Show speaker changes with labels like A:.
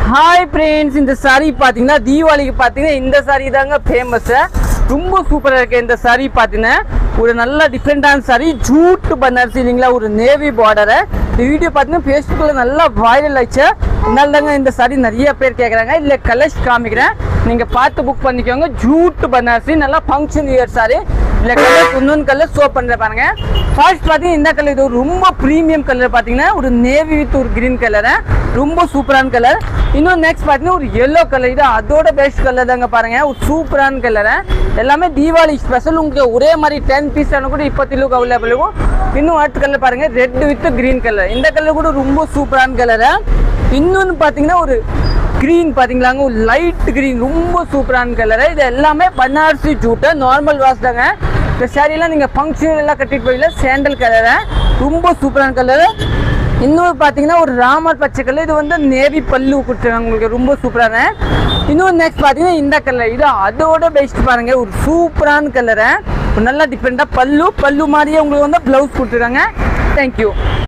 A: Hi friends, இந்த sorry பார்த்தீங்கன்னா தீபாவளிக்கு பார்த்தீங்கன்னா இந்த சாரி தாங்க ஃபேமஸ்ஸு. ரொம்ப சூப்பராக இருக்குது இந்த சாரி. பார்த்தீங்கன்னா ஒரு நல்ல டிஃப்ரெண்டான சாரி, ஜூட் பனாரசி இல்லைங்களா, ஒரு நேவி பார்டரு. இந்த வீடியோ பார்த்தீங்கன்னா ஃபேஸ்புக்கில் நல்லா வைரல் ஆயிடுச்சு. அதனால தாங்க இந்த சாரி நிறைய பேர் கேட்குறாங்க. இல்லை கலர்ஸ் காமிக்கிறேன், நீங்கள் பார்த்து புக் பண்ணிக்கோங்க. ஜூட் பனாரசி நல்லா ஃபங்க்ஷன் இயர் சாரி. இல்லை கலர் இன்னொன்று கலர் ஷோ பண்ணுற பாருங்க. ஃபர்ஸ்ட் பார்த்தீங்கன்னா இந்த கலர், இது ஒரு ரொம்ப ப்ரீமியம் கலர். பார்த்தீங்கன்னா ஒரு நேவி வித் ஒரு கிரீன் கலரு, ரொம்ப சூப்பரான கலர். இன்னும் நெக்ஸ்ட் பார்த்தீங்கன்னா ஒரு எல்லோ கலர், இது அதோட பெஸ்ட் கலர் தாங்க பாருங்க. ஒரு சூப்பரான கலரு, எல்லாமே தீபாவளி ஸ்பெஷல். உங்களுக்கு ஒரே மாதிரி 10 பீஸ் கூட இப்போத்தி லுக் அவைலபிள் இருக்கும். இன்னும் அடுத்த கலர் பாருங்க, ரெட் வித் கிரீன் கலர். இந்த கலர் கூட ரொம்ப சூப்பரான கலரு. இன்னொன்று பார்த்தீங்கன்னா ஒரு கிரீன் பார்த்தீங்களாங்க, ஒரு லைட் கிரீன், ரொம்ப சூப்பரான கலரு. இது எல்லாமே பனாரசி ஜூட்டு, நார்மல் வாஷ் தாங்க. இந்த சாரியெல்லாம் நீங்கள் ஃபங்க்ஷன் எல்லாம் கட்டிட்டு போயில சேண்டல் கலரு, ரொம்ப சூப்பரான கலரு. இன்னொரு பார்த்தீங்கன்னா ஒரு ராமர் பச்சை கலர், இது வந்து நேவி பல்லு கொடுத்துருக்காங்க உங்களுக்கு, ரொம்ப சூப்பரான. இன்னொரு நெக்ஸ்ட் பார்த்தீங்கன்னா இந்த கலர், இது அதோட பெஸ்ட் பாருங்க, ஒரு சூப்பரான கலரு. நல்லா டிஃப்ரெண்டாக பல்லு மாதிரியே உங்களுக்கு வந்து ப்ளவுஸ் கொடுத்துருக்காங்க. தேங்க்யூ.